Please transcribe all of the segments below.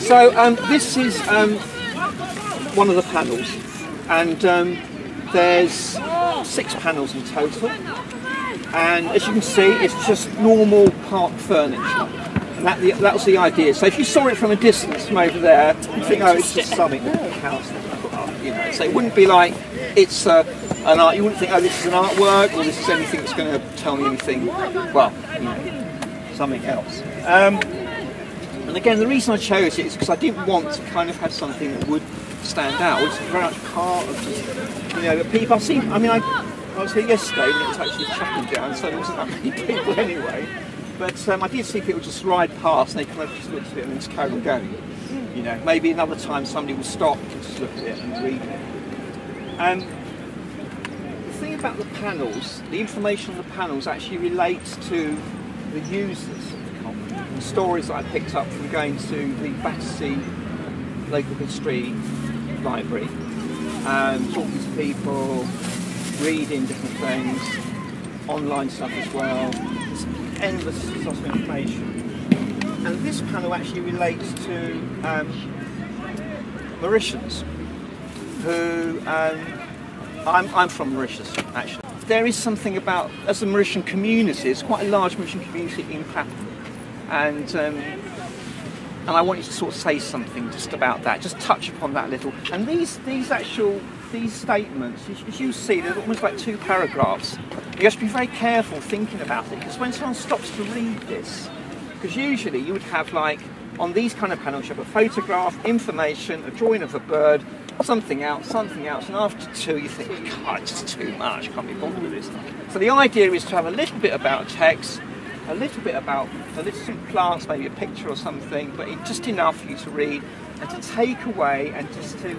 So this is one of the panels, and there's 6 panels in total, and as you can see it's just normal park furniture, and that was the idea. So if you saw it from a distance from over there, you'd think, oh, it's just something that the house put up, you know. So it wouldn't be like it's an art. You wouldn't think, oh, this is an artwork, or this is anything that's going to tell me anything, well, you know, something else. And again, the reason I chose it is because I didn't want to kind of have something that would stand out. It's very much part of just, you know, the people I've seen. I mean, I was here yesterday and it was actually chucking down, so there wasn't that many people anyway. But I did see people just ride past and they kind of just looked at it and then just carry on going. You know, maybe another time somebody will stop and just look at it and read it. The thing about the panels, the information on the panels actually relates to the users. And stories that I picked up from going to the Battersea Local History Library, talking to people, reading different things, online stuff as well. There's endless source of information. And this panel actually relates to Mauritians, who I'm from Mauritius actually. There is something about, as a Mauritian community, it's quite a large Mauritian community in Clapham. And I wanted to sort of say something just about that, just touch upon that a little. And these statements, as you see, they're almost like 2 paragraphs. You have to be very careful thinking about it, because when someone stops to read this, because usually you would have, like, on these kind of panels, you have a photograph, information, a drawing of a bird, something else, and after 2 you think, God, it's just too much, can't be bothered with this. So the idea is to have a little bit about text, a little bit about some plants, maybe a picture or something, but just enough for you to read and to take away, and just to,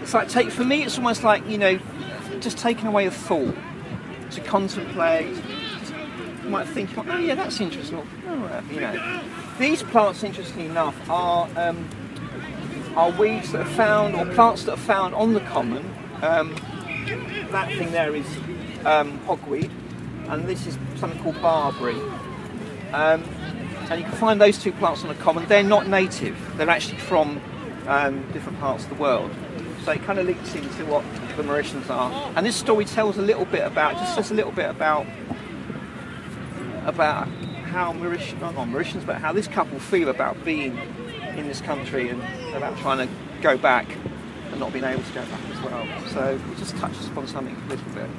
it's like, for me it's almost like, you know, just taking away a thought, to contemplate. You might think, oh yeah, that's interesting, oh, you know. These plants, interestingly enough, are weeds that are found, or plants that are found on the common. That thing there is hogweed, and this is something called barberry. And you can find those 2 plants on the common. They're not native, they're actually from different parts of the world. So it kind of links into what the Mauritians are. And this story tells a little bit about, just a little bit about how Mauritians, but how this couple feel about being in this country and about trying to go back and not being able to go back as well. So it just touches upon something a little bit.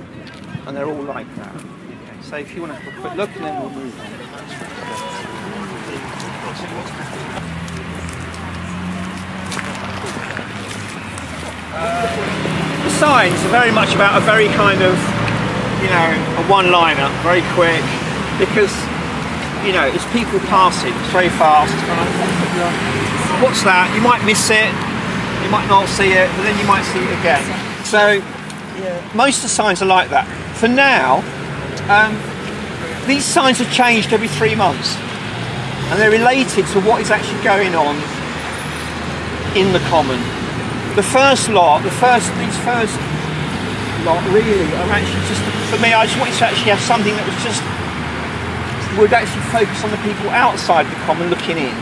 And they're all like that. Okay, so if you want to have a quick look, and then we'll move on. The signs are very much about a very kind of, you know, a one-liner, very quick, because, you know, it's people passing, it's very fast. What's that? You might miss it, you might not see it, but then you might see it again. So most of the signs are like that. For now, these signs are changed every 3 months, and they're related to what is actually going on in the common. These first lot really are actually just, for me, I just wanted to actually have something that was just, would actually focus on the people outside the common looking in,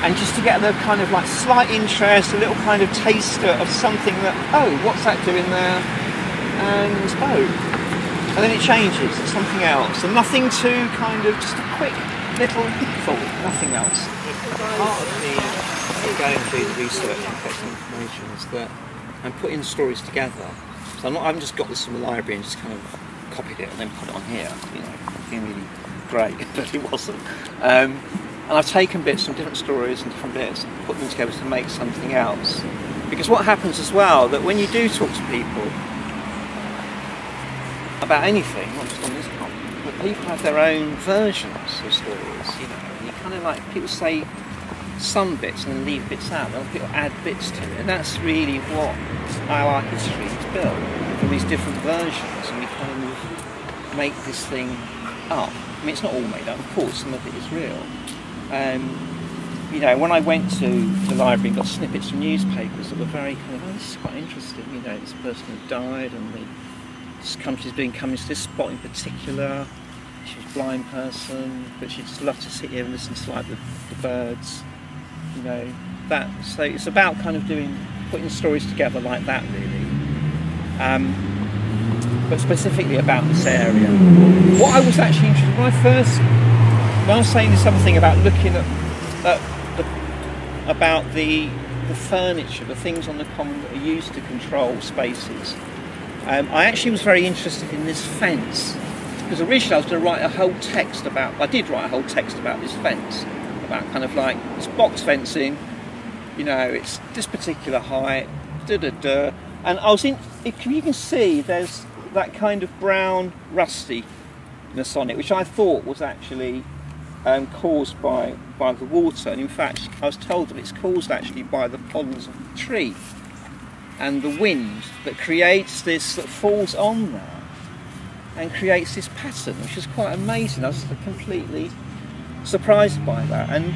and just to get the kind of like slight interest, a little kind of taster of something that, oh, what's that doing there? And oh, and then it changes to something else, and nothing too kind of, just a quick little thought, nothing else. Part of the going through the research and collecting information is that I'm putting stories together. So I haven't just got this from the library and just kind of copied it and then put it on here. You know, being really great, but it wasn't. And I've taken bits from different stories and different bits and put them together to make something else. Because what happens as well, that when you do talk to people about anything, not just on this topic, but people have their own versions of stories, you know, and you kind of like, people say some bits and then leave bits out, then people add bits to it, and that's really what our art history is built, from these different versions, and we kind of make this thing up. I mean, it's not all made up, of course, some of it is real. You know, when I went to the library and got snippets from newspapers that were very kind of, oh, this is quite interesting, you know, this person had died and she's been coming to this spot in particular. She was a blind person, but she just loved to sit here and listen to like the birds, you know. So it's about kind of putting stories together like that, really. But specifically about this area. What I was actually interested in when I was saying this other thing about looking at about the furniture, the things on the common that are used to control spaces. I actually was very interested in this fence, because originally I was going to write a whole text about this fence, about kind of like this box fencing, you know, it's this particular height, and I was you can see there's that kind of brown rustiness on it, which I thought was actually caused by the water, and in fact I was told that it's caused actually by the pollens of the tree and the wind that creates this, that falls on there and creates this pattern, which is quite amazing. I was completely surprised by that. And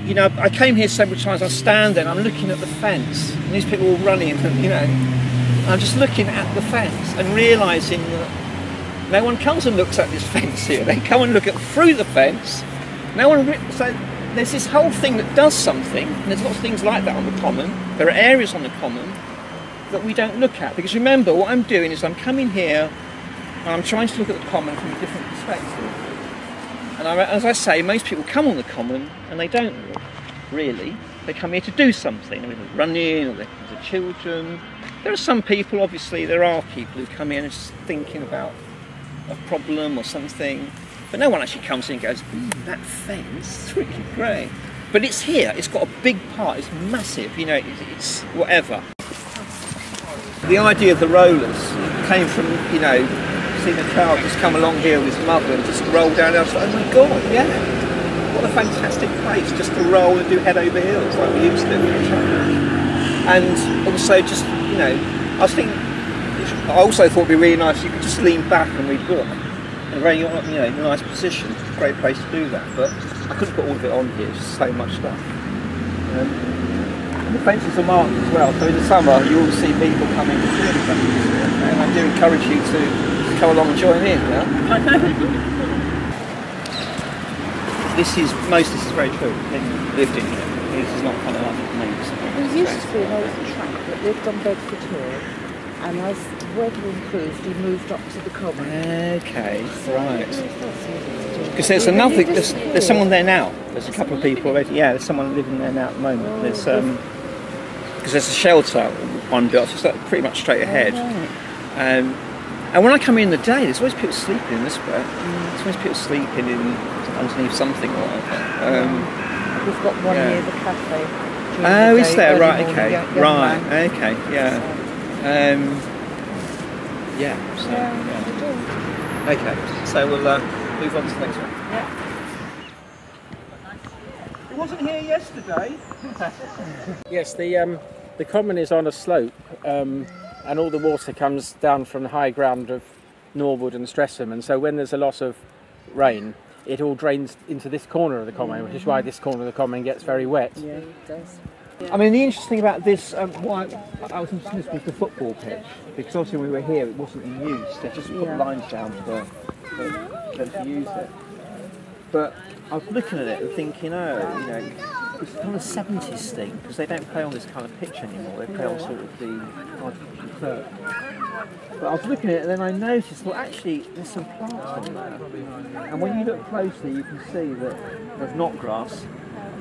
you know, I came here several times, I stand there and I'm looking at the fence and these people all running and, you know, I'm just looking at the fence and realising that no one comes and looks at this fence here. They come and look through the fence. So there's this whole thing that does something, and there's lots of things like that on the common. There are areas on the common that we don't look at, because remember, what I'm doing is I'm coming here and I'm trying to look at the common from a different perspective. And as I say, most people come on the common and they don't look, really. They come here to do something. They're running, or they're children. There are some people, obviously, there are people who come in and just thinking about a problem or something, but no one actually comes in and goes, that fence is really great. But it's here, it's got a big part, it's massive, you know, it's whatever. The idea of the rollers came from, you know, seeing a child just come along here with his mother and just roll down there. I was like, oh my God, yeah, what a fantastic place just to roll and do head over heels like we used to do in church. And also just, you know, I also thought it'd be really nice if you could just lean back and read a book in a very, you know, nice position. It's a great place to do that, but I couldn't put all of it on here, just so much stuff. And the fences are marked as well, so in the summer you will see people coming to do anything, and I do encourage you to come along and join in. Yeah? Most of this is very true. They lived in here. This is not kind of like names. There used to be an old track that lived on Bedford Hill, and as weather improved, he moved up to the common. Okay, right. Because there's someone there now. There's a couple of people already. Yeah, there's someone living there now at the moment. There's because there's a shelter one built just pretty much straight ahead. And when I come in the day, there's always people sleeping in this way. There's always people sleeping underneath something or whatever. We've got one near the cafe. Oh, is there? Right, okay. Right, okay, yeah. Okay, so we'll move on to the next one. Yeah. It wasn't here yesterday. Yes, the common is on a slope, and all the water comes down from the high ground of Norwood and Streatham, and so when there's a lot of rain, it all drains into this corner of the common, which is why this corner of the common gets very wet. Yeah, it does. I mean, the interesting about this, why I was interested in this was the football pitch, because obviously when we were here it wasn't in use. They just put lines down for them to use it. But I was looking at it and thinking, oh, you know, it's kind of 70s thing, because they don't play on this kind of pitch anymore. They play on sort of the artificial turf. But I was looking at it and then I noticed, well, actually there's some plants on there. And when you look closely, you can see that there's knot grass.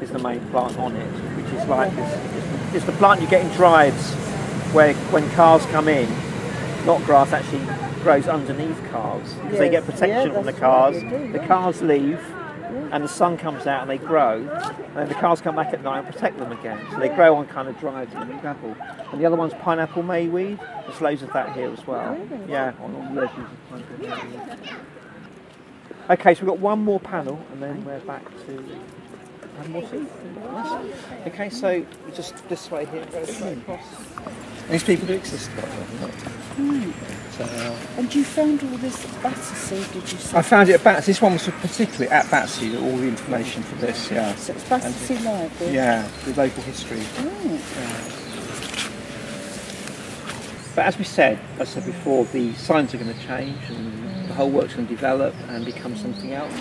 Is the main plant on it, which is like it's the plant you get in drives where when cars come in, knot grass actually grows underneath cars because they get protection from the cars. The cars leave and the sun comes out and they grow, and then the cars come back at night and protect them again. So they grow on kind of drives and gravel. And the other one's pineapple mayweed. There's loads of that here as well. Yeah, on all the edges of pineapple mayweed. Okay, so we've got one more panel and then we're back to okay, so just this way here, go straight across. These people do exist. And you found all this at Battersea, did you say? I found it at Battersea. This one was particularly at Battersea, all the information for this, yeah. So it's Battersea Library? Yeah, the local history. Oh. Yeah. But as I said before, the signs are going to change and the whole work's going to develop and become something else.